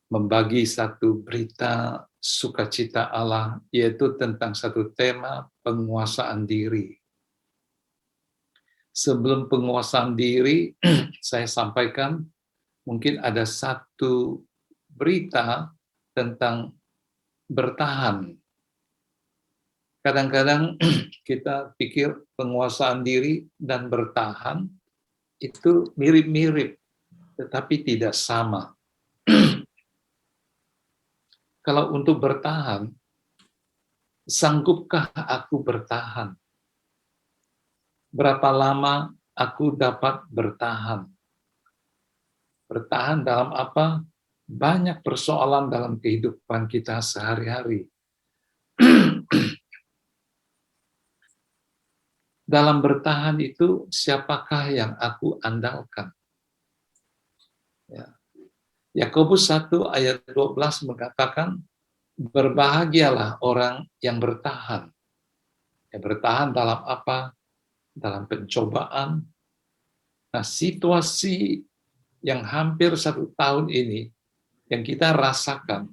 membagi satu berita sukacita Allah, yaitu tentang satu tema penguasaan diri. Sebelum penguasaan diri, saya sampaikan mungkin ada satu berita tentang bertahan. Kadang-kadang kita pikir penguasaan diri dan bertahan itu mirip-mirip, tetapi tidak sama. Kalau untuk bertahan, sanggupkah aku bertahan? Berapa lama aku dapat bertahan? Bertahan dalam apa? Banyak persoalan dalam kehidupan kita sehari-hari. Dalam bertahan itu, siapakah yang aku andalkan? Ya. Yakobus 1 ayat 12 mengatakan, berbahagialah orang yang bertahan. Ya, bertahan dalam apa? Dalam pencobaan. Nah, situasi yang hampir 1 tahun ini, yang kita rasakan,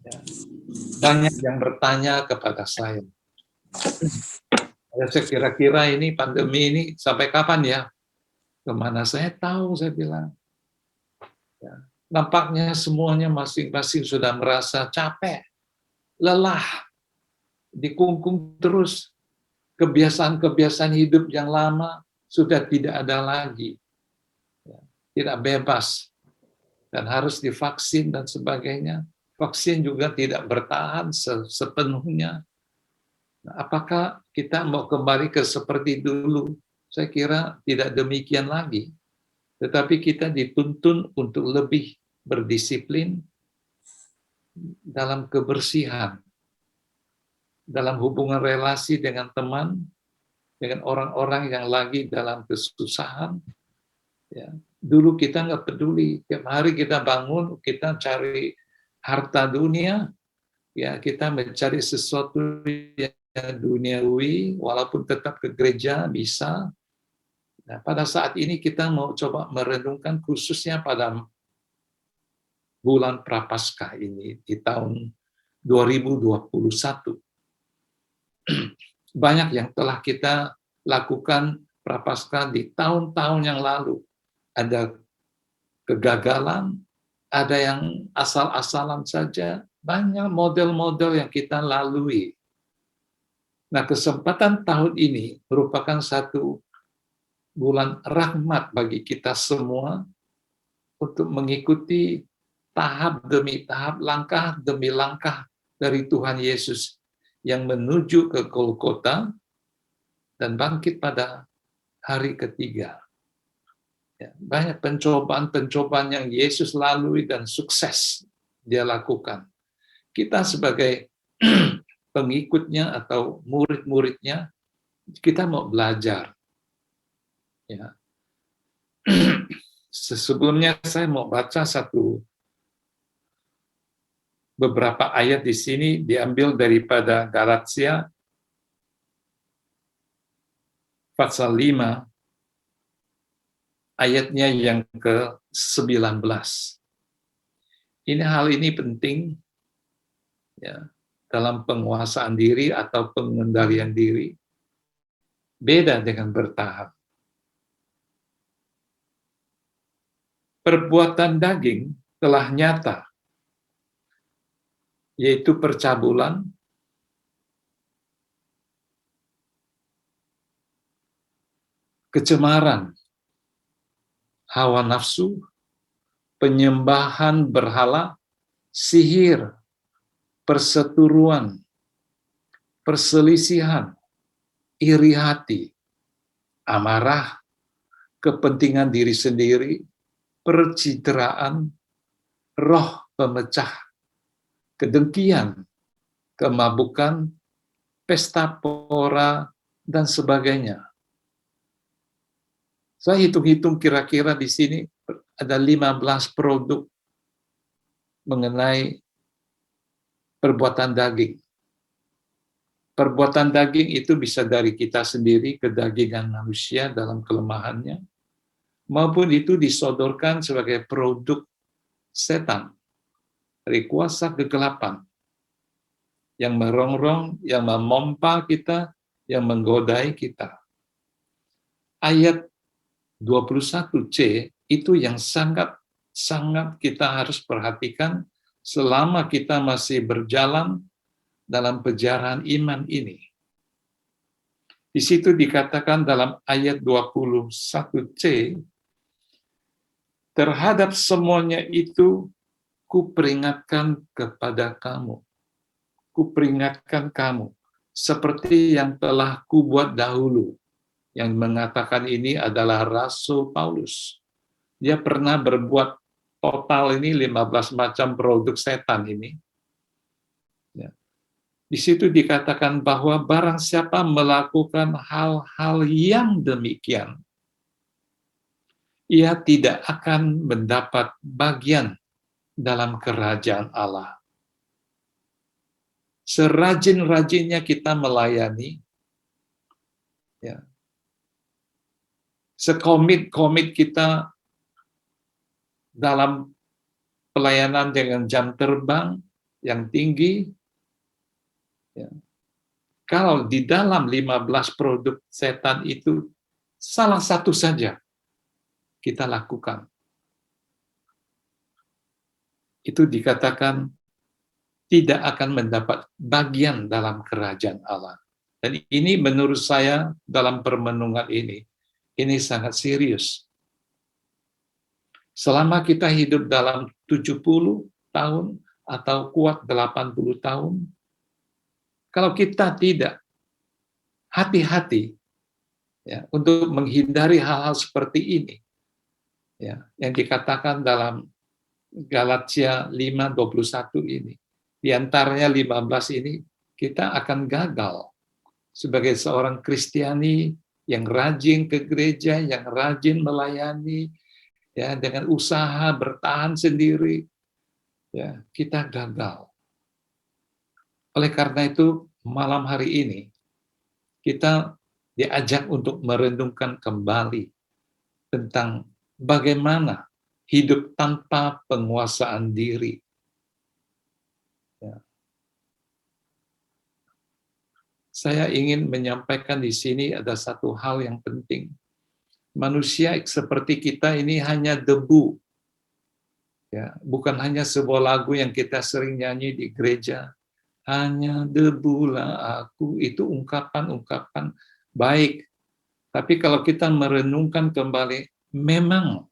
ya, banyak yang bertanya kepada saya, saya kira-kira ini pandemi ini sampai kapan ya? Kemana saya tahu, saya bilang. Ya. Nampaknya semuanya masing-masing sudah merasa capek, lelah, dikungkung terus. Kebiasaan-kebiasaan hidup yang lama sudah tidak ada lagi. Ya. Tidak bebas. Dan harus divaksin dan sebagainya. Vaksin juga tidak bertahan sepenuhnya. Nah, apakah kita mau kembali ke seperti dulu? Saya kira tidak demikian lagi. Tetapi kita dituntun untuk lebih berdisiplin dalam kebersihan, dalam hubungan relasi dengan teman, dengan orang-orang yang lagi dalam kesusahan. Ya. Dulu kita nggak peduli, tiap hari kita bangun, kita cari harta dunia, ya kita mencari sesuatu yang duniawi, walaupun tetap ke gereja bisa. Nah, pada saat ini kita mau coba merenungkan khususnya pada bulan Prapaskah ini di tahun 2021. Banyak yang telah kita lakukan Prapaskah di tahun-tahun yang lalu. Ada kegagalan, ada yang asal-asalan saja, banyak model-model yang kita lalui. Nah, kesempatan tahun ini merupakan satu bulan rahmat bagi kita semua untuk mengikuti tahap demi tahap, langkah demi langkah dari Tuhan Yesus yang menuju ke Golgota dan bangkit pada hari ketiga. Ya, banyak pencobaan-pencobaan yang Yesus lalui dan sukses dia lakukan. Kita sebagai pengikutnya atau murid-muridnya, kita mau belajar. Ya. Sebelumnya saya mau baca beberapa ayat di sini diambil daripada Galatia pasal 5 ayatnya yang ke-19. Hal ini penting ya, dalam penguasaan diri atau pengendalian diri. Beda dengan bertahan. Perbuatan daging telah nyata, yaitu percabulan, kecemaran, hawa nafsu, penyembahan berhala, sihir, perseteruan, perselisihan, iri hati, amarah, kepentingan diri sendiri, percitraan, roh pemecah, kedengkian, kemabukan, pesta pora, dan sebagainya. Saya hitung-hitung kira-kira di sini ada 15 produk mengenai perbuatan daging. Perbuatan daging itu bisa dari kita sendiri, kedagingan manusia dalam kelemahannya, maupun itu disodorkan sebagai produk setan. dari kuasa kegelapan yang merongrong, yang memompa kita, yang menggodai kita. Ayat 21C itu yang sangat kita harus perhatikan selama kita masih berjalan dalam perjalanan iman ini. Di situ dikatakan dalam ayat 21C, terhadap semuanya itu kuperingatkan kepada kamu. Kuperingatkan kamu, seperti yang telah kubuat dahulu. Yang mengatakan ini adalah Rasul Paulus. Dia pernah berbuat total ini 15 macam produk setan ini. Ya. Di situ dikatakan bahwa barang siapa melakukan hal-hal yang demikian, ia tidak akan mendapat bagian dalam kerajaan Allah. Serajin-rajinnya kita melayani, ya, sekomit-komit kita dalam pelayanan dengan jam terbang yang tinggi, ya, kalau di dalam 15 produk setan itu, salah satu saja kita lakukan, itu dikatakan tidak akan mendapat bagian dalam kerajaan Allah. Dan ini menurut saya dalam permenungan ini sangat serius. Selama kita hidup dalam 70 tahun atau kuat 80 tahun, kalau kita tidak hati-hati ya, untuk menghindari hal-hal seperti ini, ya, yang dikatakan dalam Galatia 5:21 ini, di antaranya 15 ini, kita akan gagal sebagai seorang Kristiani yang rajin ke gereja, yang rajin melayani, ya, dengan usaha bertahan sendiri, ya, kita gagal. Oleh karena itu, malam hari ini kita diajak untuk merenungkan kembali tentang bagaimana hidup tanpa penguasaan diri. Ya. Saya ingin menyampaikan di sini ada satu hal yang penting. Manusia seperti kita ini hanya debu. Ya, bukan hanya sebuah lagu yang kita sering nyanyi di gereja. Hanya debulah aku, itu ungkapan-ungkapan baik. Tapi kalau kita merenungkan kembali, memang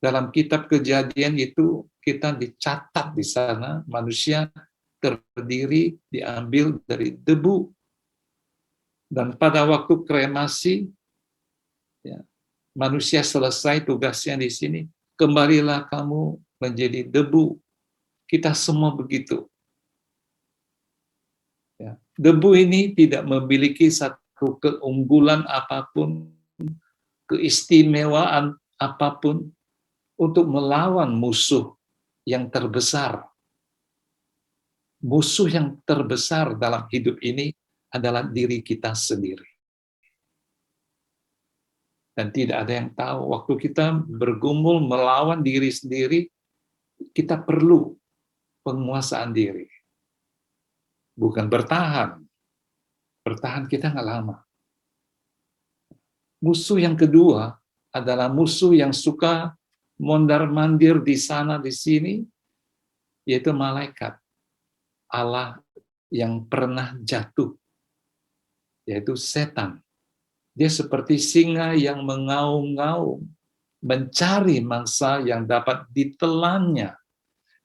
dalam kitab Kejadian itu kita dicatat di sana, manusia terdiri diambil dari debu. Dan pada waktu kremasi, ya, manusia selesai tugasnya di sini, kembalilah kamu menjadi debu. Kita semua begitu. Ya. Debu ini tidak memiliki satu keunggulan apapun, keistimewaan apapun untuk melawan musuh yang terbesar. Musuh yang terbesar dalam hidup ini adalah diri kita sendiri. Dan tidak ada yang tahu, waktu kita bergumul melawan diri sendiri, kita perlu penguasaan diri. Bukan bertahan. Bertahan kita nggak lama. Musuh yang kedua adalah musuh yang suka mondar-mandir di sana, di sini, yaitu malaikat Allah yang pernah jatuh, yaitu setan. Dia seperti singa yang mengaum-ngaum, mencari mangsa yang dapat ditelannya.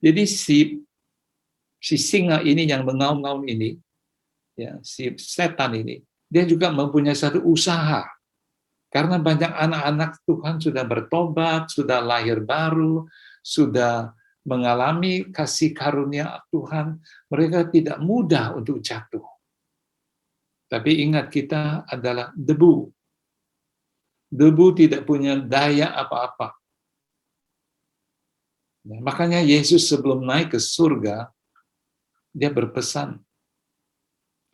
Jadi si singa ini yang mengaum-ngaum ini, ya, si setan ini, dia juga mempunyai satu usaha. Karena banyak anak-anak Tuhan sudah bertobat, sudah lahir baru, sudah mengalami kasih karunia Tuhan, mereka tidak mudah untuk jatuh. Tapi ingat, kita adalah debu. Debu tidak punya daya apa-apa. Makanya Yesus sebelum naik ke surga, dia berpesan,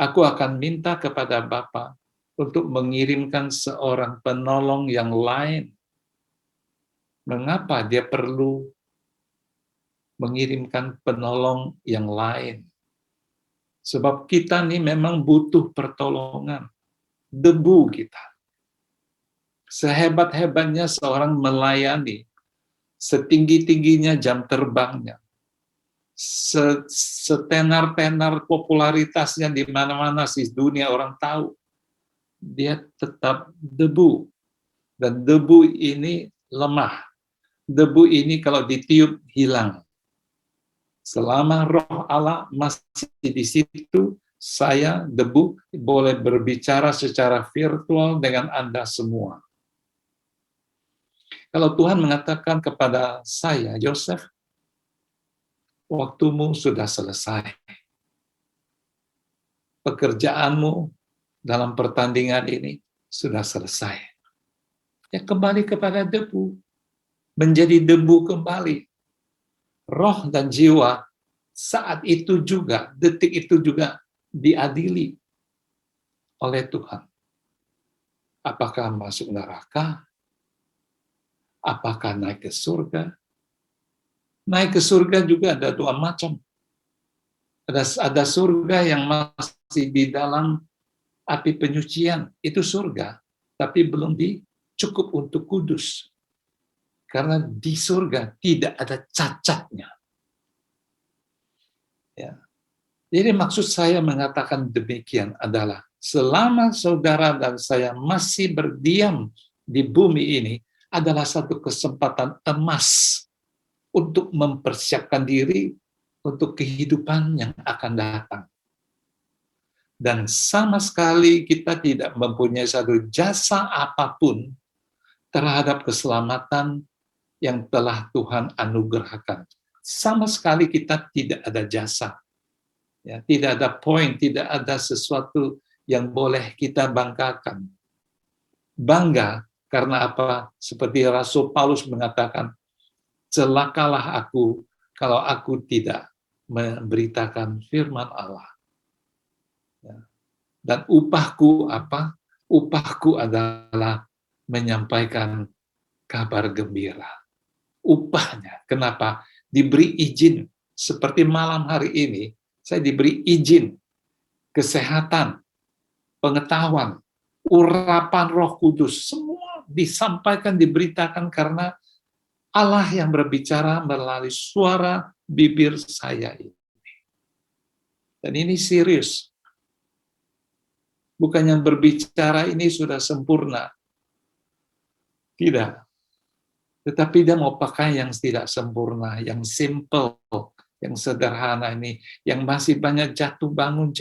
aku akan minta kepada Bapa untuk mengirimkan seorang penolong yang lain. Mengapa dia perlu mengirimkan penolong yang lain. Sebab kita nih memang butuh pertolongan. Debu kita. Sehebat-hebatnya seorang melayani, setinggi-tingginya jam terbangnya, setenar-tenar popularitasnya di mana-mana sih dunia orang tahu, dia tetap debu. Dan debu ini lemah. Debu ini kalau ditiup hilang. Selama roh Allah masih di situ, saya debu boleh berbicara secara virtual dengan Anda semua. Kalau Tuhan mengatakan kepada saya, Yosef, waktumu sudah selesai. Pekerjaanmu dalam pertandingan ini sudah selesai. Ya kembali kepada debu, menjadi debu kembali. Roh dan jiwa saat itu juga, detik itu juga diadili oleh Tuhan. Apakah masuk neraka? Apakah naik ke surga? Naik ke surga juga ada dua macam. Ada surga yang masih di dalam api penyucian, itu surga, tapi belum cukup untuk kudus. Karena di surga tidak ada cacatnya. Ya. Jadi maksud saya mengatakan demikian adalah, selama saudara dan saya masih berdiam di bumi ini, adalah satu kesempatan emas untuk mempersiapkan diri untuk kehidupan yang akan datang. Dan sama sekali kita tidak mempunyai satu jasa apapun terhadap keselamatan yang telah Tuhan anugerahkan. Sama sekali kita tidak ada jasa. Ya, tidak ada poin, tidak ada sesuatu yang boleh kita banggakan. Bangga karena apa? Seperti Rasul Paulus mengatakan, celakalah aku kalau aku tidak memberitakan firman Allah. Ya. Dan upahku apa? Upahku adalah menyampaikan kabar gembira. Upahnya, kenapa? Diberi izin, seperti malam hari ini, saya diberi izin, kesehatan, pengetahuan, urapan Roh Kudus, semua disampaikan, diberitakan karena Allah yang berbicara melalui suara bibir saya ini. Dan ini serius. Bukan yang berbicara ini sudah sempurna. Tidak. Tetapi dia mau pakai yang tidak sempurna, yang simple, yang sederhana ini, yang masih banyak jatuh bangun.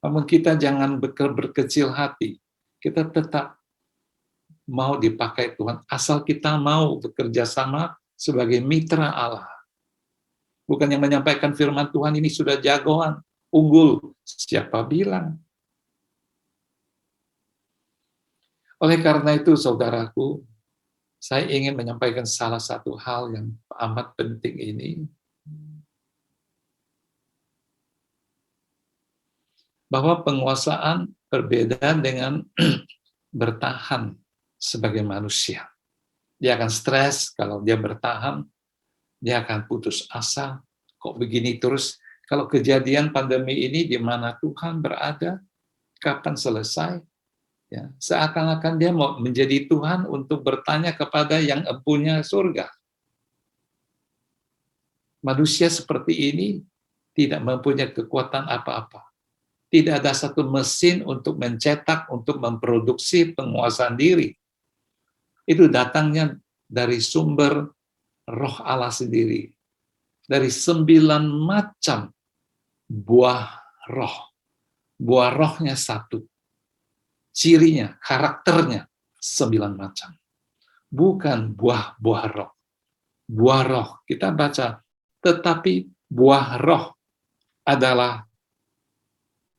Namun kita jangan berkecil hati. Kita tetap mau dipakai Tuhan, asal kita mau bekerja sama sebagai mitra Allah. Bukan yang menyampaikan firman Tuhan ini sudah jagoan, unggul. Siapa bilang? Oleh karena itu, saudaraku, saya ingin menyampaikan salah satu hal yang amat penting ini, bahwa penguasaan berbeda dengan bertahan sebagai manusia. Dia akan stres kalau dia bertahan, dia akan putus asa, kok begini terus. Kalau kejadian pandemi ini di mana Tuhan berada, kapan selesai? Ya, seakan-akan dia mau menjadi Tuhan untuk bertanya kepada yang empunya surga. Manusia seperti ini tidak mempunyai kekuatan apa-apa. Tidak ada satu mesin untuk mencetak, untuk memproduksi penguasaan diri. Itu datangnya dari sumber Roh Allah sendiri. Dari 9 macam buah roh. Buah rohnya satu. Cirinya, karakternya 9 macam. Bukan buah-buah roh. Buah roh, kita baca, tetapi buah roh adalah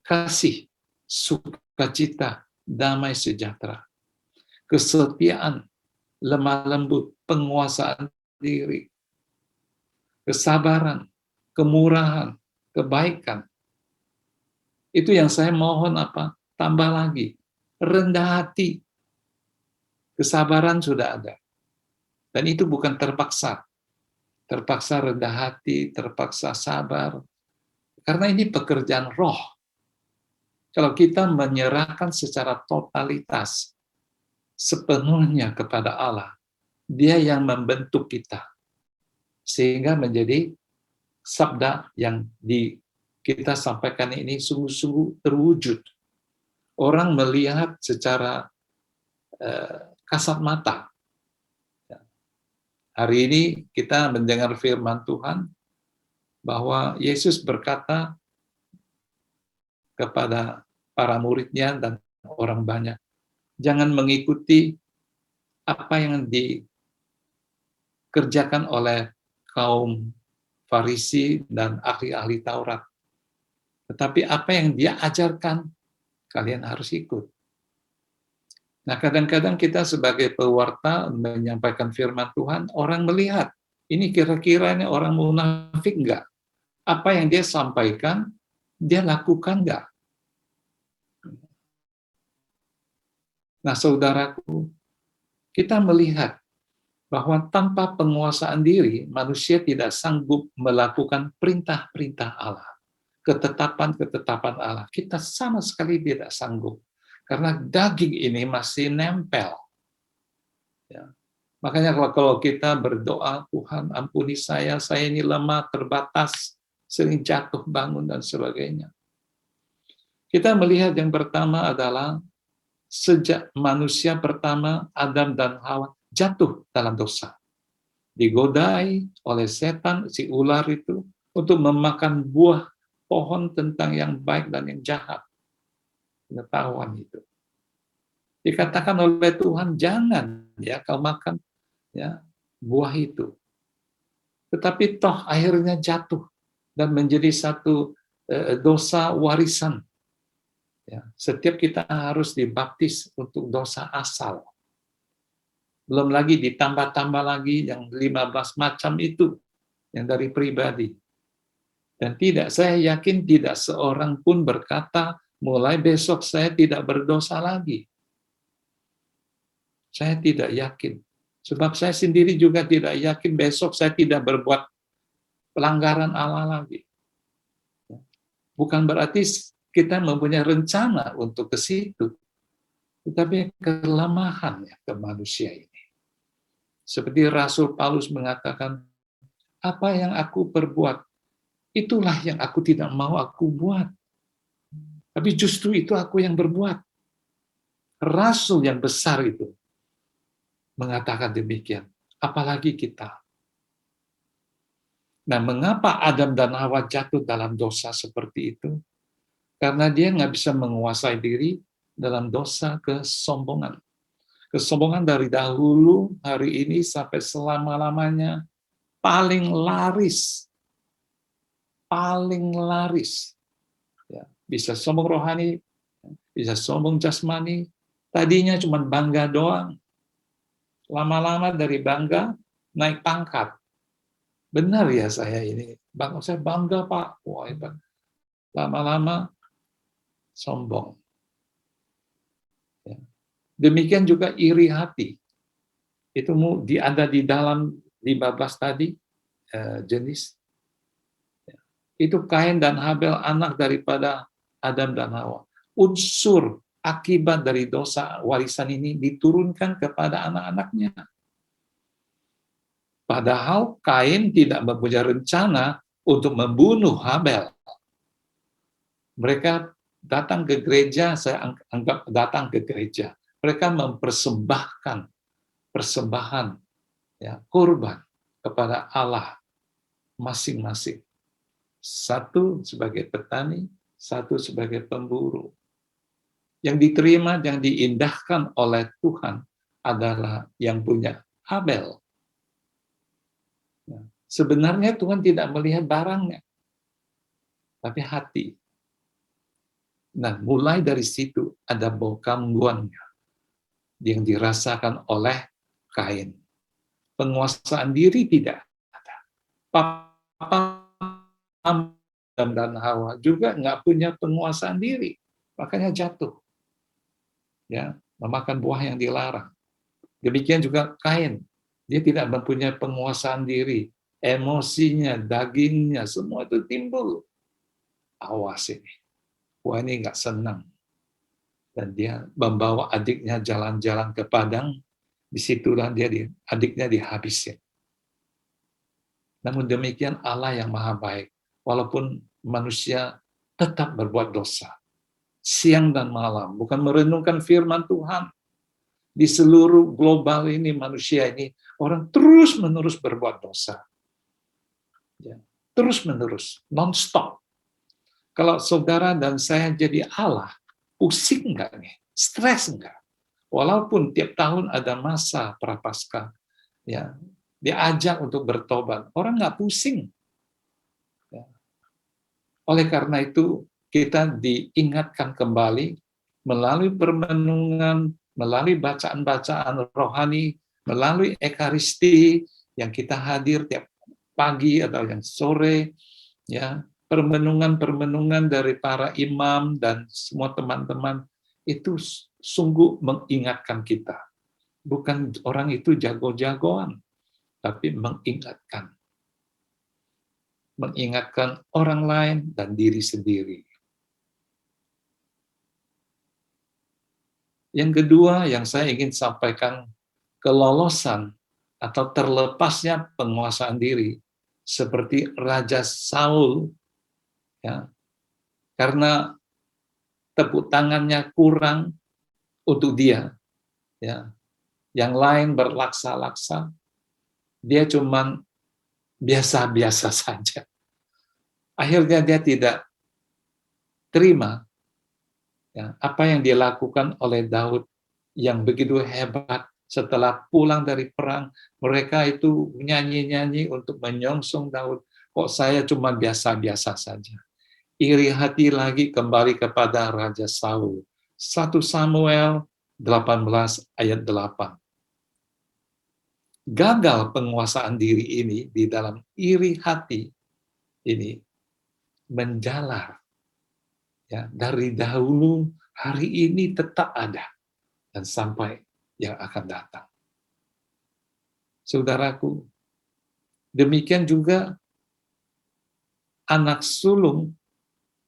kasih, sukacita, damai sejahtera, kesetiaan, lemah lembut, penguasaan diri, kesabaran, kemurahan, kebaikan. Itu yang saya mohon apa? Tambah lagi, rendah hati. Kesabaran sudah ada. Dan itu bukan terpaksa. terpaksa rendah hati, terpaksa sabar. Karena ini pekerjaan roh. Kalau kita menyerahkan secara totalitas, sepenuhnya kepada Allah, Dia yang membentuk kita, sehingga menjadi sabda yang kita sampaikan ini sungguh-sungguh terwujud. Orang melihat secara kasat mata. Hari ini kita mendengar firman Tuhan bahwa Yesus berkata kepada para muridnya dan orang banyak, jangan mengikuti apa yang dikerjakan oleh kaum Farisi dan ahli-ahli Taurat. Tetapi apa yang dia ajarkan, kalian harus ikut. Nah, kadang-kadang kita sebagai pewarta menyampaikan firman Tuhan, orang melihat, ini kira-kira ini orang munafik enggak? Apa yang dia sampaikan, dia lakukan enggak? Nah, saudaraku, kita melihat bahwa tanpa penguasaan diri, manusia tidak sanggup melakukan perintah-perintah Allah, ketetapan-ketetapan Allah. Kita sama sekali tidak sanggup, karena daging ini masih nempel. Ya. Makanya kalau kita berdoa, Tuhan ampuni saya ini lemah, terbatas, sering jatuh bangun, dan sebagainya. Kita melihat yang pertama adalah sejak manusia pertama, Adam dan Hawa, jatuh dalam dosa. Digodai oleh setan, si ular itu, untuk memakan buah pohon tentang yang baik dan yang jahat. Pengetahuan itu. Dikatakan oleh Tuhan, jangan ya kau makan ya buah itu. Tetapi toh akhirnya jatuh dan menjadi satu dosa warisan. Ya, setiap kita harus dibaptis untuk dosa asal. Belum lagi ditambah-tambah lagi yang 15 macam itu, yang dari pribadi. Dan saya yakin tidak seorang pun berkata, mulai besok saya tidak berdosa lagi. Saya tidak yakin. Sebab saya sendiri juga tidak yakin besok saya tidak berbuat pelanggaran Allah lagi. Bukan berarti kita mempunyai rencana untuk ke situ, tetapi kelemahan ya ke manusia ini. Seperti Rasul Paulus mengatakan, apa yang aku perbuat, itulah yang aku tidak mau aku buat. Tapi justru itu aku yang berbuat. Rasul yang besar itu mengatakan demikian. Apalagi kita. Nah, mengapa Adam dan Hawa jatuh dalam dosa seperti itu? Karena dia nggak bisa menguasai diri dalam dosa kesombongan. Kesombongan dari dahulu, hari ini, sampai selama-lamanya, paling laris. Paling laris. Ya, bisa sombong rohani, bisa sombong jasmani. Tadinya cuma bangga doang. Lama-lama dari bangga, naik pangkat. Benar ya saya ini. Saya bangga Pak. Wah, hebat. Lama-lama sombong. Ya. Demikian juga iri hati. Itu ada di dalam 15 tadi jenis. Itu Kain dan Habel, anak daripada Adam dan Hawa. Unsur akibat dari dosa warisan ini diturunkan kepada anak-anaknya. Padahal Kain tidak mempunyai rencana untuk membunuh Habel. Mereka datang ke gereja, saya anggap datang ke gereja. Mereka mempersembahkan persembahan, ya, kurban kepada Allah masing-masing. Satu sebagai petani, satu sebagai pemburu. Yang diterima, yang diindahkan oleh Tuhan adalah yang punya Habel. Sebenarnya Tuhan tidak melihat barangnya, tapi hati. Nah, mulai dari situ ada bau gangguannya yang dirasakan oleh Kain. Penguasaan diri tidak ada. Papa dan Hawa juga nggak punya penguasaan diri, makanya jatuh. Ya, memakan buah yang dilarang. Demikian juga Kain, dia tidak mempunyai penguasaan diri, emosinya, dagingnya, semua itu timbul. Awas ini, wah ini nggak senang. Dan dia membawa adiknya jalan-jalan ke padang, disitulah adiknya dihabisin. Namun demikian Allah yang maha baik, walaupun manusia tetap berbuat dosa, siang dan malam, bukan merenungkan firman Tuhan. Di seluruh global ini, manusia ini, orang terus-menerus berbuat dosa. Ya, terus-menerus, non-stop. Kalau saudara dan saya jadi Allah, pusing nggak nih? Stres nggak? Walaupun tiap tahun ada masa prapaskah, ya, diajak untuk bertobat, orang nggak pusing. Ya. Oleh karena itu, kita diingatkan kembali melalui permenungan, melalui bacaan-bacaan rohani, melalui ekaristi yang kita hadir tiap pagi atau yang sore, ya, permenungan-permenungan dari para imam dan semua teman-teman itu sungguh mengingatkan kita. Bukan orang itu jago-jagoan, tapi mengingatkan. Mengingatkan orang lain dan diri sendiri. Yang kedua yang saya ingin sampaikan, kelolosan atau terlepasnya penguasaan diri seperti Raja Saul, ya, karena tepuk tangannya kurang untuk dia, ya, yang lain berlaksa-laksa, dia cuman biasa-biasa saja. Akhirnya dia tidak terima, ya, apa yang dilakukan oleh Daud yang begitu hebat. Setelah pulang dari perang, mereka itu nyanyi-nyanyi untuk menyongsong Daud. Kok saya cuma biasa-biasa saja. Iri hati lagi kembali kepada Raja Saul. 1 Samuel 18 ayat 8. Gagal penguasaan diri ini di dalam iri hati ini menjalar. Ya, dari dahulu, hari ini tetap ada. Dan sampai yang akan datang. Saudaraku, demikian juga anak sulung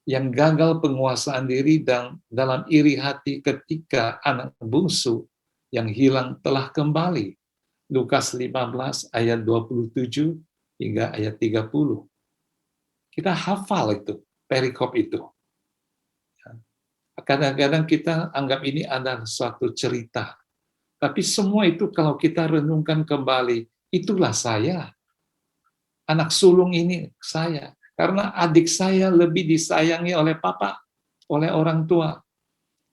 yang gagal penguasaan diri dan dalam iri hati ketika anak bungsu yang hilang telah kembali. Lukas 15 ayat 27 hingga ayat 30. Kita hafal itu, perikop itu. Kadang-kadang kita anggap ini adalah suatu cerita. Tapi semua itu kalau kita renungkan kembali, itulah saya. Anak sulung ini saya. Karena adik saya lebih disayangi oleh papa, oleh orang tua.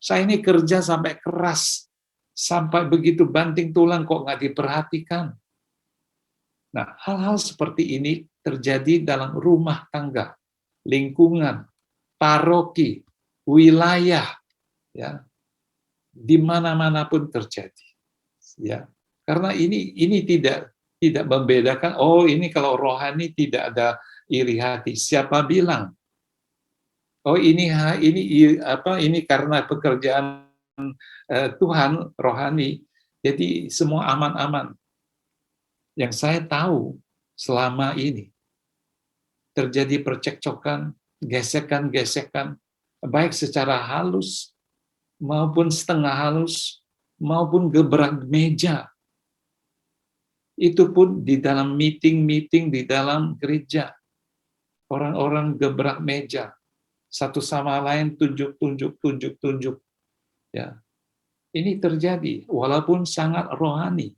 Saya ini kerja sampai keras, sampai begitu banting tulang kok nggak diperhatikan. Nah, hal-hal seperti ini terjadi dalam rumah tangga, lingkungan, paroki, wilayah, ya, di mana-mana pun terjadi. Ya, karena ini tidak membedakan. Oh, ini kalau rohani tidak ada iri hati. Siapa bilang? Oh, ini karena pekerjaan Tuhan rohani. Jadi semua aman-aman. Yang saya tahu selama ini terjadi percekcokan, gesekan-gesekan, baik secara halus maupun setengah halus maupun gebrak meja. Itu pun di dalam meeting-meeting di dalam gereja. Orang-orang gebrak meja, satu sama lain tunjuk. Ya, ini terjadi walaupun sangat rohani.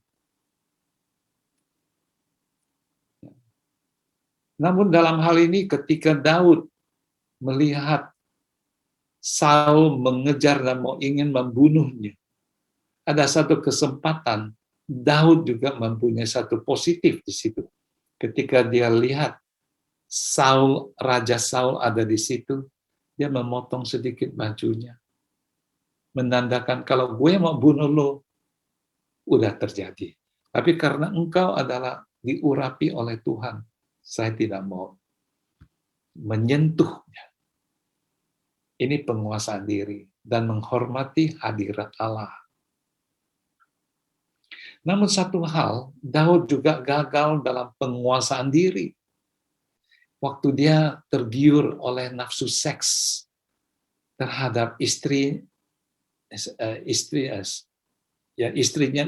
Namun dalam hal ini ketika Daud melihat Saul mengejar dan ingin membunuhnya, ada satu kesempatan Daud juga mempunyai satu positif di situ. Ketika dia lihat Raja Saul ada di situ, dia memotong sedikit bajunya. Menandakan kalau gue mau bunuh lo, udah terjadi. Tapi karena engkau adalah diurapi oleh Tuhan, saya tidak mau menyentuhnya. Ini penguasaan diri dan menghormati hadirat Allah. Namun satu hal, Daud juga gagal dalam penguasaan diri. Waktu dia tergiur oleh nafsu seks terhadap istrinya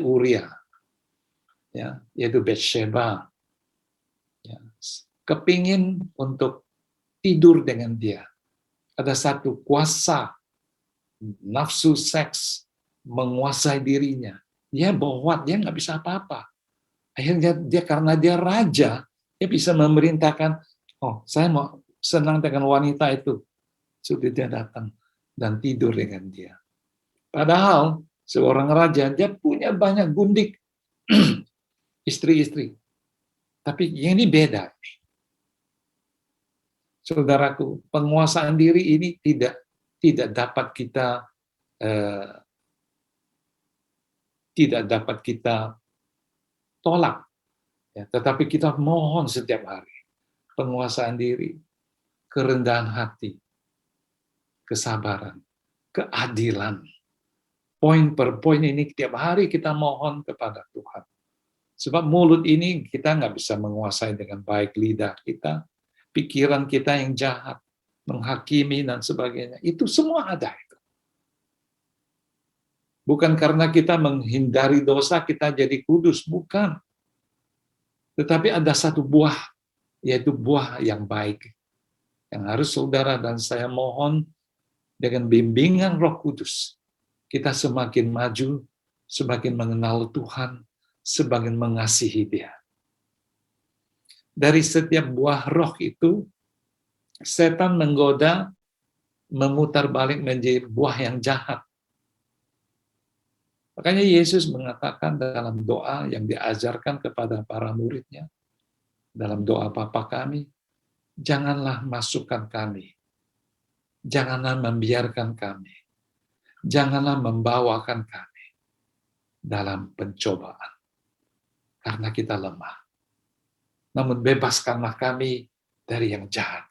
Uria, ya, yaitu Bathsheba, ya, kepingin untuk tidur dengan dia. Ada satu kuasa nafsu seks menguasai dirinya. Dia bohwat, dia nggak bisa apa-apa. Akhirnya dia karena dia raja, dia bisa memerintahkan, oh saya mau senang dengan wanita itu. Sudah dia datang dan tidur dengan dia. Padahal seorang raja, dia punya banyak gundik istri-istri. Tapi ini beda. Saudaraku, penguasaan diri ini tidak dapat kita tolak, ya, tetapi kita mohon setiap hari penguasaan diri, kerendahan hati, kesabaran, keadilan. Poin per poin ini tiap hari kita mohon kepada Tuhan. Sebab mulut ini kita nggak bisa menguasai dengan baik, lidah kita, pikiran kita yang jahat, menghakimi dan sebagainya. Itu semua ada. Bukan karena kita menghindari dosa kita jadi kudus, bukan. Tetapi ada satu buah, yaitu buah yang baik. Yang harus saudara dan saya mohon dengan bimbingan Roh Kudus, kita semakin maju, semakin mengenal Tuhan, semakin mengasihi Dia. Dari setiap buah roh itu, setan menggoda, memutar balik menjadi buah yang jahat. Makanya Yesus mengatakan dalam doa yang diajarkan kepada para muridnya, dalam doa Bapa kami, janganlah masukkan kami, janganlah membiarkan kami, janganlah membawakan kami dalam pencobaan, karena kita lemah. Namun bebaskanlah kami dari yang jahat.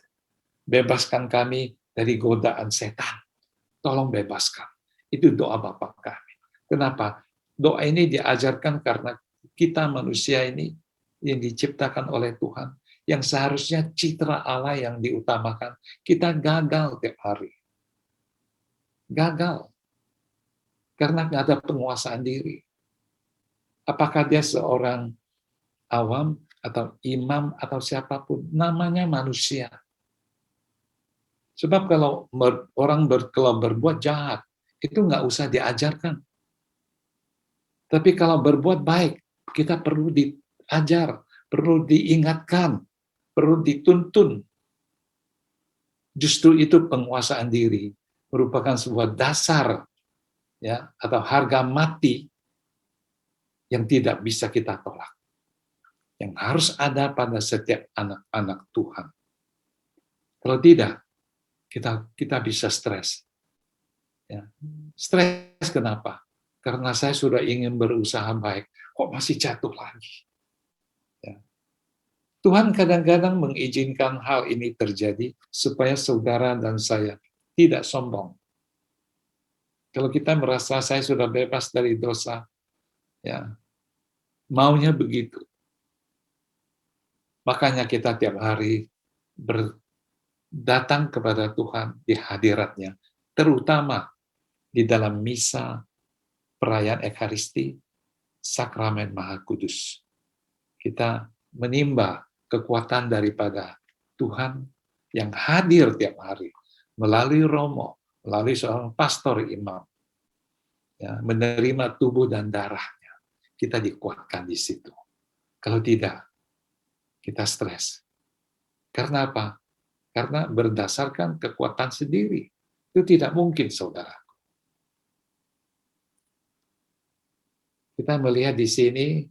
Bebaskan kami dari godaan setan. Tolong bebaskan. Itu doa Bapa kami. Kenapa? Doa ini diajarkan karena kita manusia ini yang diciptakan oleh Tuhan, yang seharusnya citra Allah yang diutamakan, kita gagal tiap hari. Gagal. Karena nggak ada penguasaan diri. Apakah dia seorang awam, atau imam, atau siapapun, namanya manusia. Sebab kalau orang berbuat jahat, itu nggak usah diajarkan. Tapi kalau berbuat baik, kita perlu diajar, perlu diingatkan, perlu dituntun. Justru itu penguasaan diri merupakan sebuah dasar, ya, atau harga mati yang tidak bisa kita tolak. Yang harus ada pada setiap anak-anak Tuhan. Kalau tidak, kita bisa stres. Ya. Stres kenapa? Karena saya sudah ingin berusaha baik, kok masih jatuh lagi. Ya. Tuhan kadang-kadang mengizinkan hal ini terjadi supaya saudara dan saya tidak sombong. Kalau kita merasa saya sudah bebas dari dosa, ya maunya begitu. Makanya kita tiap hari datang kepada Tuhan di hadirat-Nya, terutama di dalam misa, perayaan Ekaristi, Sakramen Maha Kudus. Kita menimba kekuatan daripada Tuhan yang hadir tiap hari melalui romo, melalui seorang pastor imam, ya, menerima tubuh dan darahnya. Kita dikuatkan di situ. Kalau tidak, kita stres. Karena apa? Karena berdasarkan kekuatan sendiri. Itu tidak mungkin, saudara. Kita melihat di sini,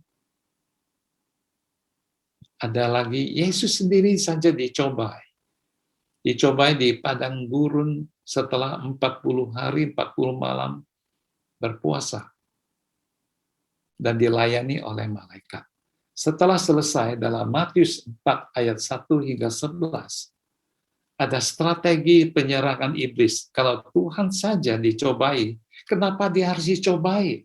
ada lagi, Yesus sendiri saja dicobai. Dicobai di padang gurun setelah 40 hari, 40 malam berpuasa. Dan dilayani oleh malaikat. Setelah selesai dalam Matius 4 ayat 1 hingga 11, ada strategi penyerangan iblis. Kalau Tuhan saja dicobai, kenapa dia harus dicobai?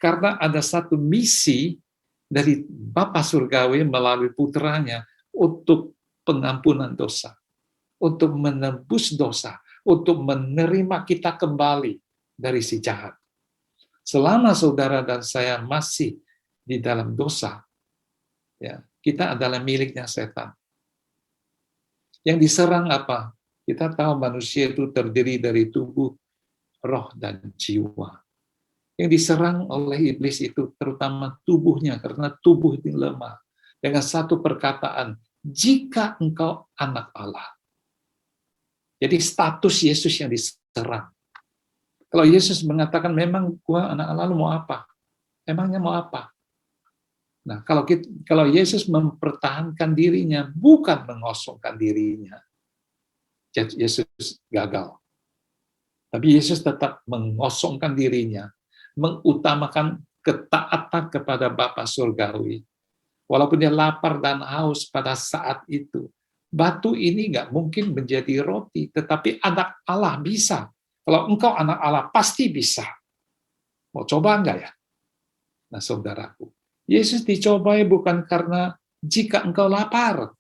Karena ada satu misi dari Bapa Surgawi melalui putranya untuk pengampunan dosa, untuk menebus dosa, untuk menerima kita kembali dari si jahat. Selama saudara dan saya masih di dalam dosa, ya, kita adalah miliknya setan. Yang diserang apa? Kita tahu manusia itu terdiri dari tubuh, roh, dan jiwa. Yang diserang oleh iblis itu terutama tubuhnya, karena tubuh itu lemah. Dengan satu perkataan, jika engkau anak Allah. Jadi status Yesus yang diserang. Kalau Yesus mengatakan, memang gua anak Allah, lu mau apa? Emangnya mau apa? Nah, kalau Yesus mempertahankan dirinya, bukan mengosongkan dirinya, Yesus gagal. Tapi Yesus tetap mengosongkan dirinya, mengutamakan ketaatan kepada Bapa Surgawi. Walaupun dia lapar dan haus pada saat itu, batu ini nggak mungkin menjadi roti, tetapi anak Allah bisa. Kalau engkau anak Allah, pasti bisa. Mau coba enggak ya? Nah, saudaraku, Yesus dicobai bukan karena jika engkau lapar,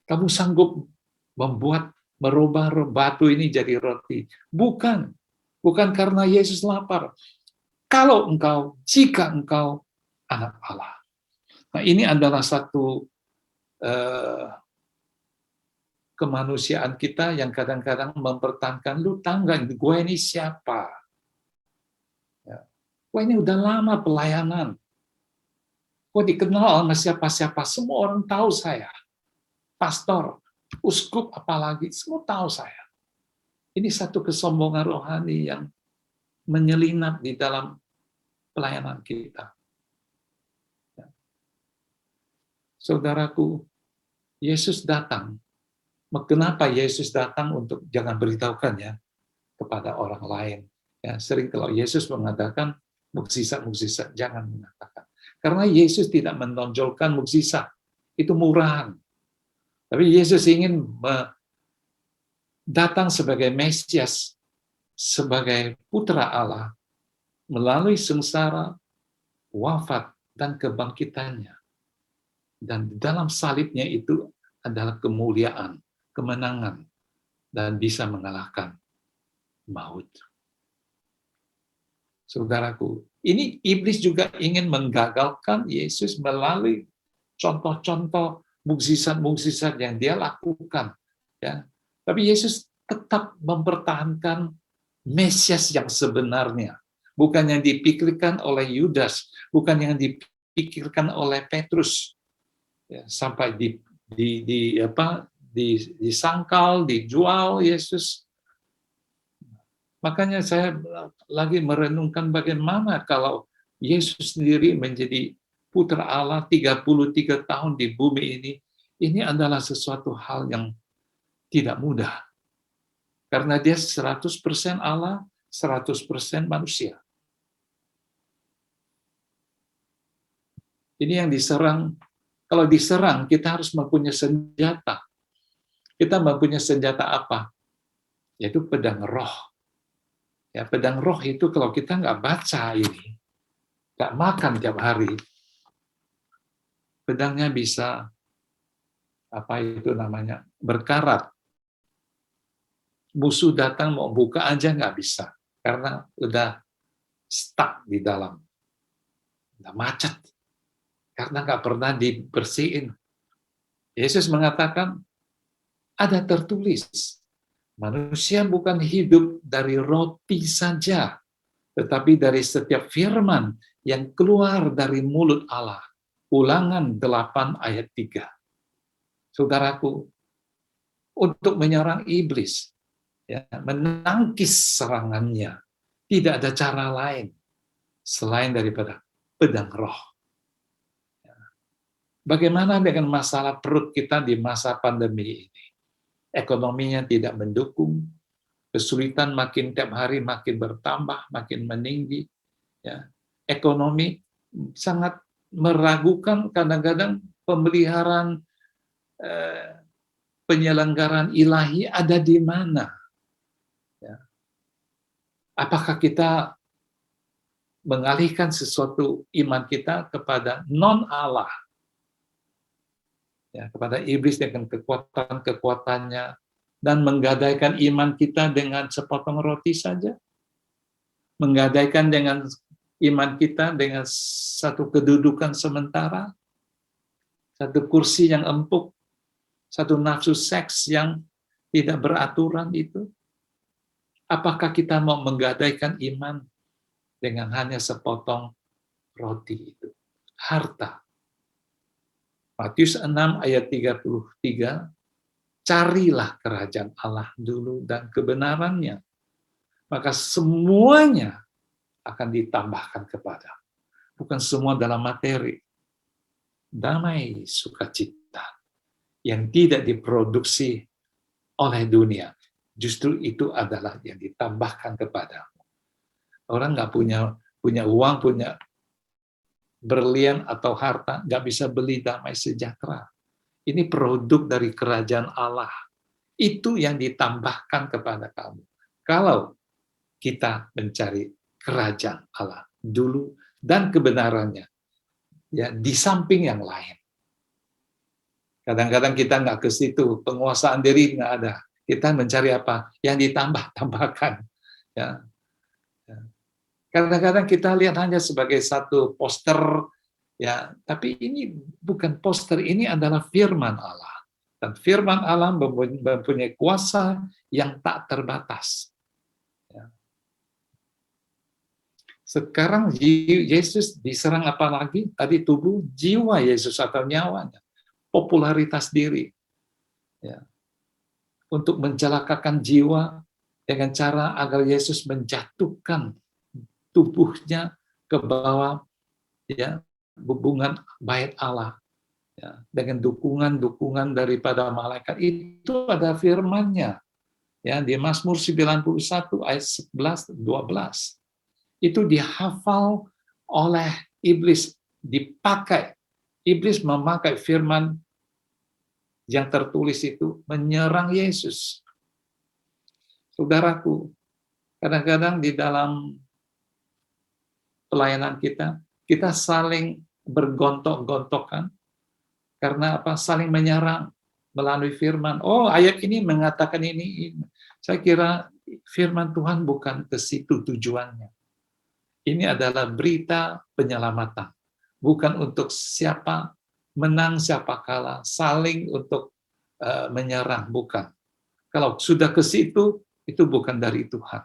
kamu sanggup merubah batu ini jadi roti. Bukan. Bukan karena Yesus lapar. Jika engkau anak Allah. Nah, ini adalah satu kemanusiaan kita yang kadang-kadang mempertahankan, lu tahu nggak, gue ini siapa? Ya. Gue ini udah lama pelayanan. Gue dikenal sama siapa-siapa, semua orang tahu saya. Pastor, uskup apalagi, semua tahu saya. Ini satu kesombongan rohani yang menyelinap di dalam pelayanan kita. Ya. Saudaraku, Yesus datang. Kenapa Yesus datang? Untuk jangan beritahukan ya kepada orang lain. Ya, sering kalau Yesus mengatakan mukjizat-mukjizat, jangan mengatakan. Karena Yesus tidak menonjolkan mukjizat. Itu murahan. Tapi Yesus ingin datang sebagai Mesias, sebagai putra Allah, melalui sengsara, wafat, dan kebangkitannya. Dan dalam salibnya itu adalah kemuliaan, kemenangan, dan bisa mengalahkan maut. Saudaraku, ini iblis juga ingin menggagalkan Yesus melalui contoh-contoh mukjizat-mukjizat yang dia lakukan. Ya. Tapi Yesus tetap mempertahankan Mesias yang sebenarnya. Bukan yang dipikirkan oleh Yudas, bukan yang dipikirkan oleh Petrus. Ya, sampai disangkal, dijual Yesus. Makanya saya lagi merenungkan bagaimana kalau Yesus sendiri menjadi putra Allah 33 tahun di bumi ini adalah sesuatu hal yang tidak mudah. Karena dia 100% Allah, 100% manusia. Ini yang diserang. Kalau diserang, kita harus mempunyai senjata. Kita mempunyai senjata apa? Yaitu pedang roh. Ya, pedang roh itu kalau kita nggak baca ini, nggak makan tiap hari, pedangnya bisa berkarat. Musuh datang mau buka aja nggak bisa, karena udah stuck di dalam, udah macet, karena nggak pernah dibersihin. Yesus mengatakan, ada tertulis, manusia bukan hidup dari roti saja, tetapi dari setiap firman yang keluar dari mulut Allah. Ulangan 8 ayat 3. Saudaraku, untuk menyerang iblis, ya, menangkis serangannya, tidak ada cara lain selain daripada pedang roh. Bagaimana dengan masalah perut kita di masa pandemi ini? Ekonominya tidak mendukung, kesulitan makin tiap hari makin bertambah, makin meninggi. Ya. Ekonomi sangat meragukan kadang-kadang pemeliharaan penyelenggaraan ilahi ada di mana. Ya. Apakah kita mengalihkan sesuatu iman kita kepada non-Allah, ya, kepada iblis dengan kekuatan-kekuatannya, dan menggadaikan iman kita dengan sepotong roti saja, menggadaikan dengan iman kita dengan satu kedudukan sementara, satu kursi yang empuk, satu nafsu seks yang tidak beraturan itu. Apakah kita mau menggadaikan iman dengan hanya sepotong roti itu? Harta. Matius 6 ayat 33, carilah kerajaan Allah dulu dan kebenarannya, maka semuanya akan ditambahkan kepada. Bukan semua dalam materi. Damai sukacita yang tidak diproduksi oleh dunia, justru itu adalah yang ditambahkan kepadamu. Orang nggak punya uang, punya berlian atau harta, nggak bisa beli damai sejahtera. Ini produk dari kerajaan Allah. Itu yang ditambahkan kepada kamu. Kalau kita mencari kerajaan Allah dulu dan kebenarannya, ya di samping yang lain. Kadang-kadang kita nggak ke situ, penguasaan diri nggak ada. Kita mencari apa? Yang ditambah-tambahkan. Ya. Kadang-kadang kita lihat hanya sebagai satu poster, ya. Tapi ini bukan poster, ini adalah firman Allah. Dan firman Allah mempunyai kuasa yang tak terbatas. Ya. Sekarang Yesus diserang apa lagi? Tadi tubuh, jiwa Yesus atau nyawanya. Popularitas diri. Ya. Untuk mencelakakan jiwa dengan cara agar Yesus menjatuhkan tubuhnya ke bawah, ya, hubungan bait Allah, ya, dengan dukungan daripada malaikat. Itu ada firman-Nya, ya, di Mazmur 91 ayat 11-12. Itu dihafal oleh iblis, dipakai. Iblis memakai firman yang tertulis itu menyerang Yesus. Saudaraku, kadang-kadang di dalam pelayanan kita saling bergontok-gontokan karena apa? Saling menyerang melalui firman. Oh, ayat ini mengatakan ini. Saya kira firman Tuhan bukan ke situ tujuannya. Ini adalah berita penyelamatan. Bukan untuk siapa menang, siapa kalah, saling untuk menyerang, bukan. Kalau sudah ke situ, itu bukan dari Tuhan.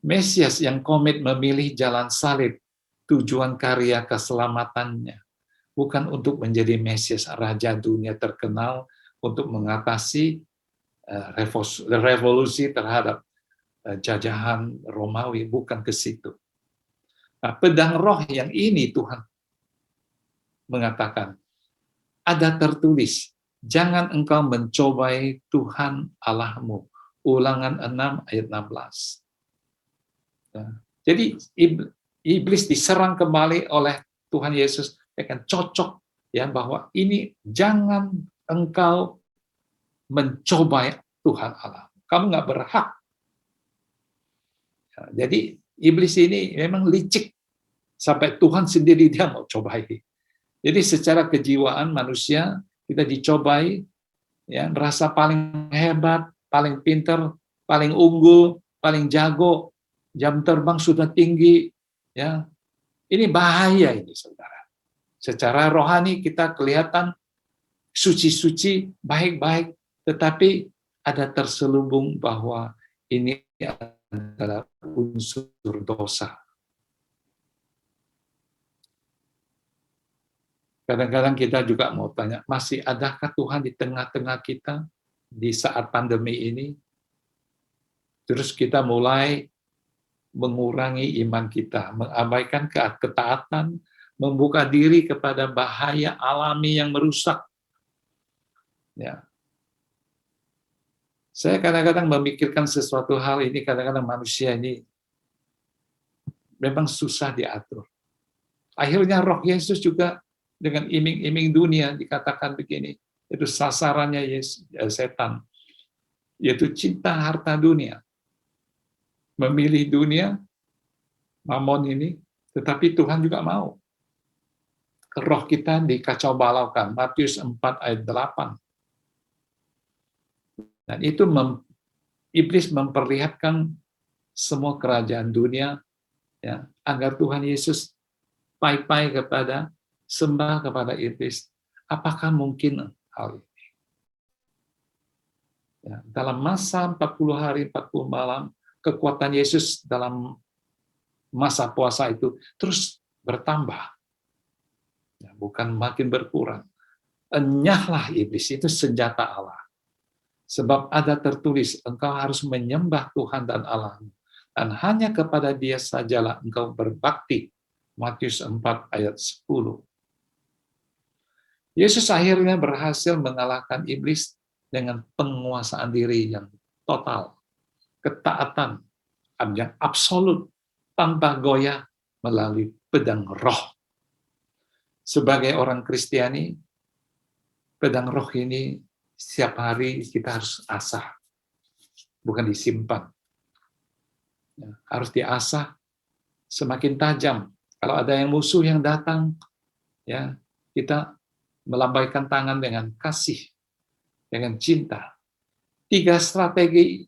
Mesias yang komit memilih jalan salib, tujuan karya keselamatannya, bukan untuk menjadi Mesias raja dunia terkenal untuk mengatasi revolusi terhadap jajahan Romawi, bukan ke situ. Nah, pedang roh yang ini Tuhan mengatakan, ada tertulis, jangan engkau mencobai Tuhan Allahmu. Ulangan 6 ayat 16. Ya. Jadi iblis diserang kembali oleh Tuhan Yesus dengan cocok, ya, bahwa ini jangan engkau mencobai Tuhan Allah. Kamu nggak berhak. Ya, jadi iblis ini memang licik sampai Tuhan sendiri dia mau cobai. Jadi secara kejiwaan manusia kita dicobai, ya, merasa paling hebat, paling pinter, paling unggul, paling jago, jam terbang sudah tinggi, ya. Ini bahaya ini, saudara. Secara rohani kita kelihatan suci-suci, baik-baik, tetapi ada terselubung bahwa ini adalah unsur dosa. Kadang-kadang kita juga mau tanya, masih adakah Tuhan di tengah-tengah kita di saat pandemi ini? Terus kita mulai mengurangi iman kita, mengabaikan ketaatan, membuka diri kepada bahaya alami yang merusak. Ya. Saya kadang-kadang memikirkan sesuatu hal ini, kadang-kadang manusia ini memang susah diatur. Akhirnya roh Yesus juga dengan iming-iming dunia dikatakan begini, itu sasarannya setan, yaitu cinta harta dunia. Memilih dunia Mamon ini, tetapi Tuhan juga mau roh kita dikacau balaukan. Matius 4 ayat 8. Dan itu iblis memperlihatkan semua kerajaan dunia, ya, agar Tuhan Yesus pai-pai kepada, sembah kepada iblis. Apakah mungkin hal ini? Ya, dalam masa 40 hari, 40 malam, kekuatan Yesus dalam masa puasa itu terus bertambah, ya, bukan makin berkurang. Enyahlah iblis, itu senjata Allah. Sebab ada tertulis, engkau harus menyembah Tuhan dan Allahmu, dan hanya kepada Dia sajalah engkau berbakti. Matius 4 ayat 10. Yesus akhirnya berhasil mengalahkan iblis dengan penguasaan diri yang total, ketaatan yang absolut, tanpa goyah melalui pedang roh. Sebagai orang Kristiani, pedang roh ini setiap hari kita harus asah, bukan disimpan. Ya, harus diasah semakin tajam. Kalau ada yang musuh yang datang, ya, kita melambaikan tangan dengan kasih, dengan cinta. 3 strategi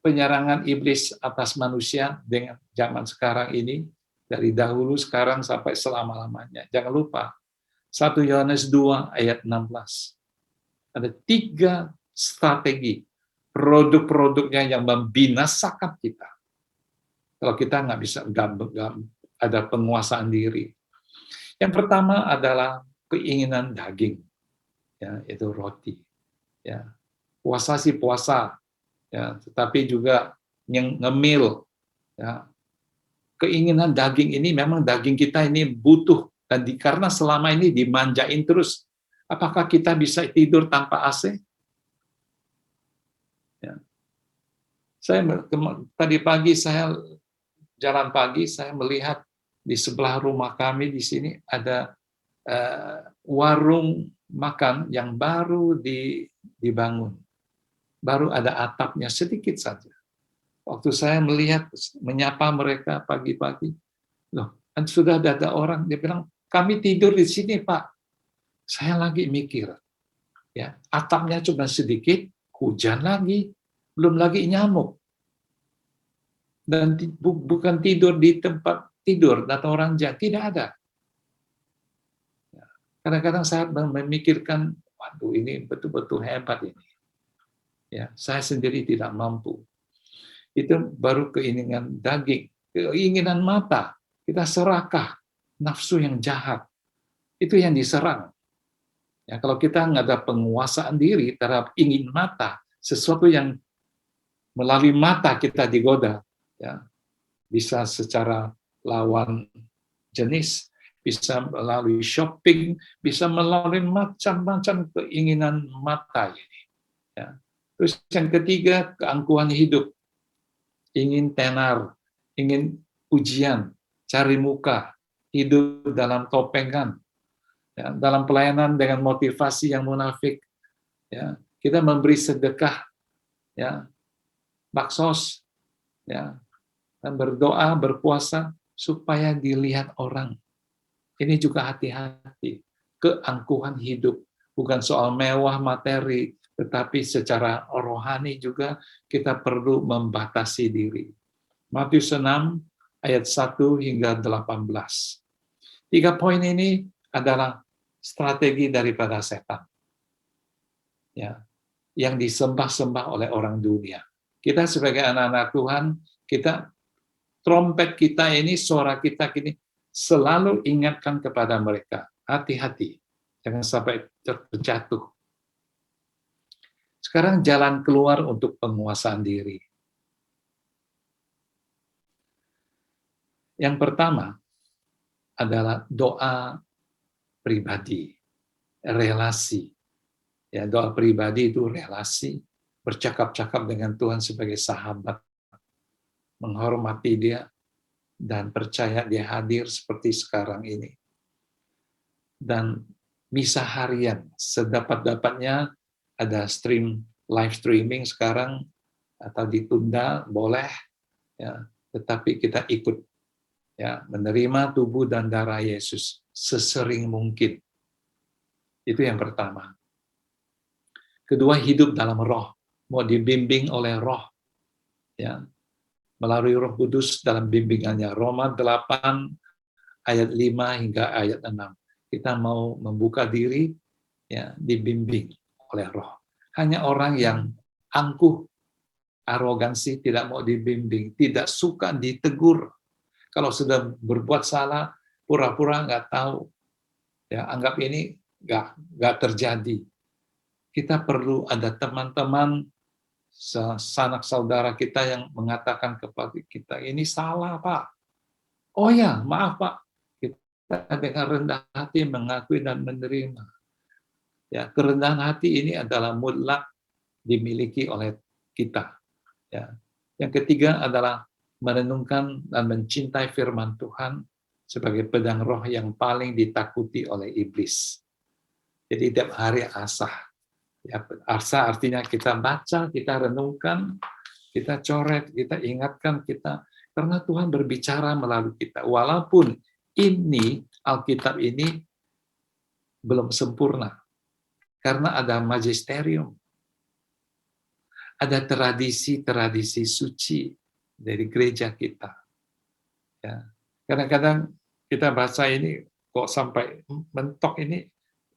penyerangan iblis atas manusia dengan zaman sekarang ini, dari dahulu, sekarang, sampai selama-lamanya. Jangan lupa, 1 Yohanes 2 ayat 16. Ada 3 strategi, produk-produknya yang membinasakan kita. Kalau kita nggak bisa, ada penguasaan diri. Yang pertama adalah keinginan daging, ya, itu roti. Ya, puasa sih puasa, ya, tetapi juga yang ngemil. Ya. Keinginan daging ini memang daging kita ini butuh, dan karena selama ini dimanjain terus. Apakah kita bisa tidur tanpa AC? Ya. Tadi pagi saya jalan pagi, saya melihat di sebelah rumah kami di sini ada warung makan yang baru dibangun. Baru ada atapnya sedikit saja. Waktu saya melihat, menyapa mereka pagi-pagi, loh, kan sudah ada orang, dia bilang, kami tidur di sini, Pak. Saya lagi mikir, ya, atapnya cuma sedikit, hujan lagi, belum lagi nyamuk. Dan bukan tidur di tempat tidur atau ranjang, tidak ada. Kadang-kadang saya memikirkan, waduh, ini betul-betul hebat ini. Ya, saya sendiri tidak mampu. Itu baru keinginan daging, keinginan mata, kita serakah, nafsu yang jahat, itu yang diserang. Ya, kalau kita nggak ada penguasaan diri terhadap ingin mata, sesuatu yang melalui mata kita digoda, ya, bisa secara lawan jenis, bisa melalui shopping, bisa melalui macam-macam keinginan mata ini. Ya. Terus yang ketiga, keangkuhan hidup. Ingin tenar, ingin ujian, cari muka, hidup dalam topengan, ya, dalam pelayanan dengan motivasi yang munafik. Ya. Kita memberi sedekah, ya, baksos, ya, dan berdoa, berpuasa, supaya dilihat orang. Ini juga hati-hati. Keangkuhan hidup. Bukan soal mewah materi, tetapi secara rohani juga kita perlu membatasi diri. Matius 6, ayat 1 hingga 18. 3 poin ini adalah strategi daripada setan, ya, yang disembah-sembah oleh orang dunia. Kita sebagai anak-anak Tuhan, trompet kita ini, suara kita ini, selalu ingatkan kepada mereka, hati-hati, jangan sampai terjatuh. Sekarang jalan keluar untuk penguasaan diri. Yang pertama adalah doa pribadi, relasi. Ya, doa pribadi itu relasi, bercakap-cakap dengan Tuhan sebagai sahabat, menghormati Dia, dan percaya Dia hadir seperti sekarang ini. Dan misa harian, sedapat-dapatnya ada live streaming sekarang, atau ditunda, boleh, ya, tetapi kita ikut ya, menerima tubuh dan darah Yesus sesering mungkin. Itu yang pertama. Kedua, hidup dalam roh, mau dibimbing oleh roh, ya, melalui Roh Kudus dalam bimbingannya. Roma 8 ayat 5 hingga ayat 6. Kita mau membuka diri, ya, dibimbing oleh roh. Hanya orang yang angkuh, arogansi, tidak mau dibimbing, tidak suka ditegur. Kalau sudah berbuat salah, pura-pura nggak tahu, ya, anggap ini nggak terjadi. Kita perlu ada teman-teman, sanak saudara kita yang mengatakan kepada kita, ini salah Pak. Oh ya, maaf Pak. Kita dengan rendah hati mengakui dan menerima. Ya, kerendahan hati ini adalah mutlak dimiliki oleh kita. Ya. Yang ketiga adalah merenungkan dan mencintai firman Tuhan sebagai pedang roh yang paling ditakuti oleh iblis. Jadi tiap hari asah. Ya, asah artinya kita baca, kita renungkan, kita coret, kita ingatkan, karena Tuhan berbicara melalui kita. Walaupun ini, Alkitab ini belum sempurna, karena ada magisterium, ada tradisi-tradisi suci dari gereja kita. Ya. Kadang-kadang kita baca ini, kok sampai mentok ini,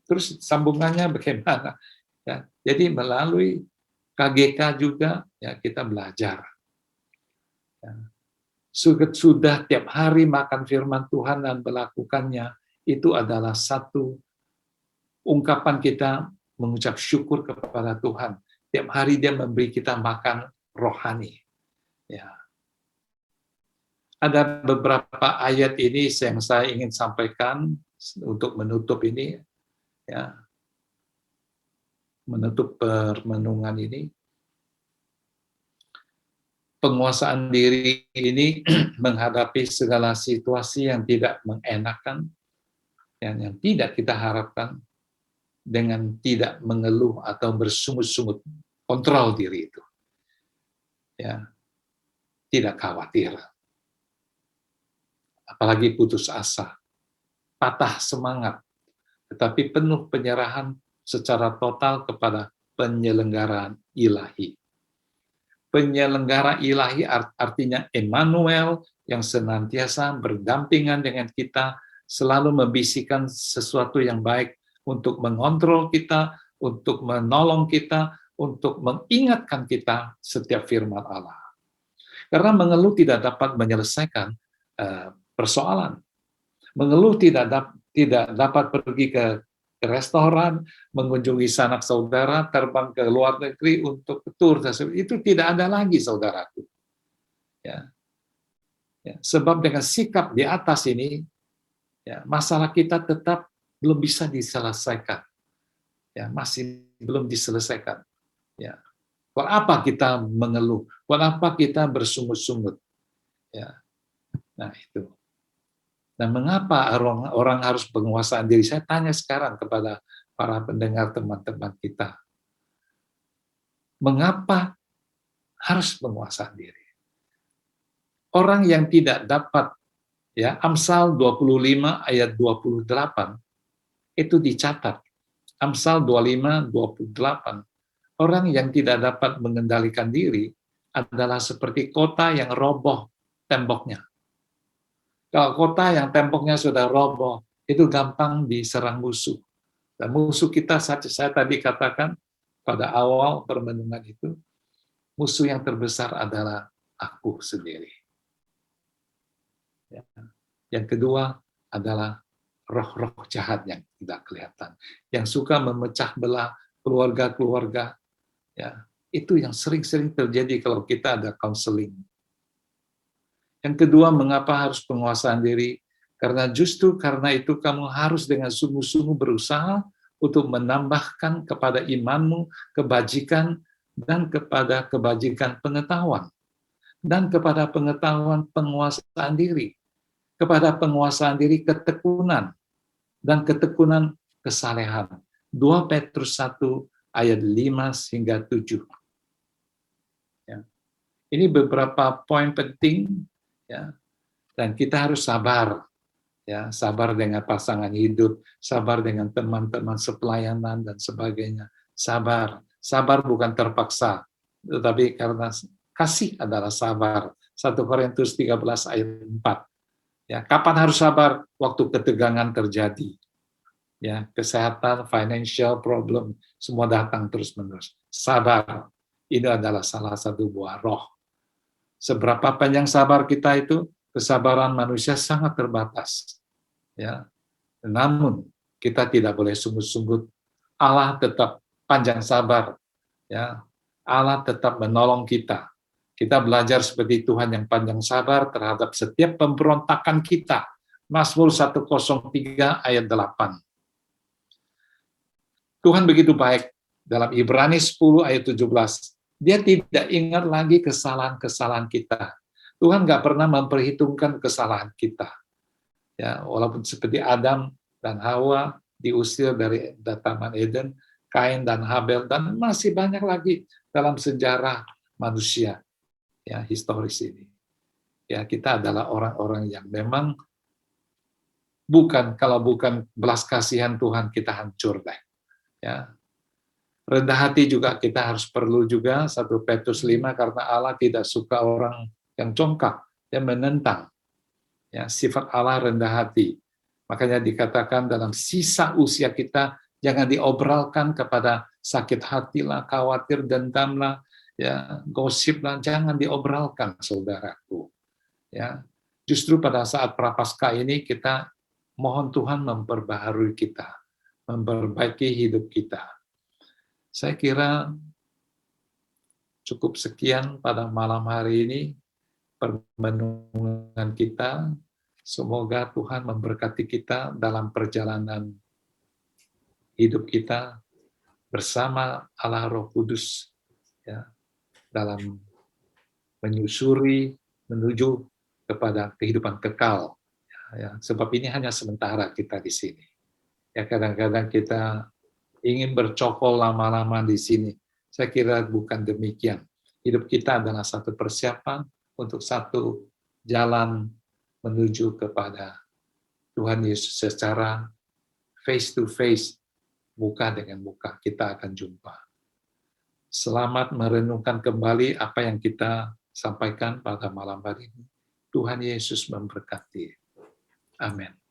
terus sambungannya bagaimana? Ya. Jadi melalui KGK juga, ya, kita belajar. Ya. Sudah tiap hari makan firman Tuhan dan melakukannya, itu adalah satu ungkapan kita mengucap syukur kepada Tuhan. Tiap hari dia memberi kita makan rohani. Ya. Ada beberapa ayat ini yang saya ingin sampaikan untuk menutup ini, ya, menutup permenungan ini. Penguasaan diri ini menghadapi segala situasi yang tidak mengenakan, yang tidak kita harapkan, dengan tidak mengeluh atau bersungut-sungut, kontrol diri itu. Ya, tidak khawatir. Apalagi putus asa, patah semangat, tetapi penuh penyerahan secara total kepada penyelenggaraan ilahi. Penyelenggara ilahi artinya Emmanuel yang senantiasa berdampingan dengan kita, selalu membisikkan sesuatu yang baik untuk mengontrol kita, untuk menolong kita, untuk mengingatkan kita setiap firman Allah. Karena mengeluh tidak dapat menyelesaikan persoalan. Mengeluh tidak dapat pergi ke restoran, mengunjungi sanak saudara, terbang ke luar negeri untuk tur, itu tidak ada lagi, saudaraku. Ya. Ya. Sebab dengan sikap di atas ini, ya, masalah kita tetap belum bisa diselesaikan. Ya, masih belum diselesaikan. Ya. Buat apa kita mengeluh? Buat apa kita bersungut-sungut? Ya. Nah, itu. Dan mengapa orang harus penguasaan diri? Saya tanya sekarang kepada para pendengar, teman-teman kita. Mengapa harus penguasaan diri? Orang yang tidak dapat, ya, Amsal 25 ayat 28 itu dicatat. Amsal 25 28. Orang yang tidak dapat mengendalikan diri adalah seperti kota yang roboh temboknya. Kalau kota yang temboknya sudah roboh, itu gampang diserang musuh. Dan musuh kita, saya tadi katakan pada awal permenungan itu, musuh yang terbesar adalah aku sendiri. Yang kedua adalah roh-roh jahat yang tidak kelihatan, yang suka memecah belah keluarga-keluarga. Ya, itu yang sering-sering terjadi kalau kita ada konseling. Yang kedua, mengapa harus penguasaan diri? Karena justru karena itu kamu harus dengan sungguh-sungguh berusaha untuk menambahkan kepada imanmu kebajikan dan kepada kebajikan pengetahuan. Dan kepada pengetahuan penguasaan diri. Kepada penguasaan diri ketekunan. Dan ketekunan kesalehan. 2 Petrus 1 ayat 5 hingga 7. Ya. Ini beberapa poin penting, ya, Dan kita harus sabar, ya, sabar dengan pasangan hidup, sabar dengan teman-teman sepelayanan dan sebagainya. Sabar, sabar bukan terpaksa, tetapi karena kasih adalah sabar. 1 Korintus 13 ayat 4. Ya, kapan harus sabar? Waktu ketegangan terjadi. Ya, kesehatan, financial problem, semua datang terus-menerus. Sabar, ini adalah salah satu buah roh. Seberapa panjang sabar kita itu, kesabaran manusia sangat terbatas. Ya, namun kita tidak boleh sungguh-sungguh. Allah tetap panjang sabar. Ya, Allah tetap menolong kita. Kita belajar seperti Tuhan yang panjang sabar terhadap setiap pemberontakan kita. Mazmur 103 ayat 8. Tuhan begitu baik. Dalam Ibrani 10 ayat 17. Dia tidak ingat lagi kesalahan-kesalahan kita. Tuhan nggak pernah memperhitungkan kesalahan kita. Ya, walaupun seperti Adam dan Hawa diusir dari Taman Eden, Kain dan Habel, dan masih banyak lagi dalam sejarah manusia, ya, historis ini. Ya, kita adalah orang-orang yang memang kalau bukan belas kasihan Tuhan, kita hancur deh. Ya. Rendah hati juga kita harus perlu juga, 1 Petrus 5, karena Allah tidak suka orang yang congkak, yang menentang. Ya, sifat Allah rendah hati. Makanya dikatakan dalam sisa usia kita, jangan diobralkan kepada sakit hati lah, khawatir, dendam lah, ya, gosip lah, jangan diobralkan, saudaraku. Ya, justru pada saat prapaskah ini kita mohon Tuhan memperbaharui kita, memperbaiki hidup kita. Saya kira cukup sekian pada malam hari ini permenungan kita. Semoga Tuhan memberkati kita dalam perjalanan hidup kita bersama Allah Roh Kudus, ya, dalam menyusuri menuju kepada kehidupan kekal. Ya, sebab ini hanya sementara kita di sini. Ya, kadang-kadang kita ingin bercokol lama-lama di sini. Saya kira bukan demikian. Hidup kita adalah satu persiapan untuk satu jalan menuju kepada Tuhan Yesus secara face to face, muka dengan muka, kita akan jumpa. Selamat merenungkan kembali apa yang kita sampaikan pada malam hari ini. Tuhan Yesus memberkati. Amin.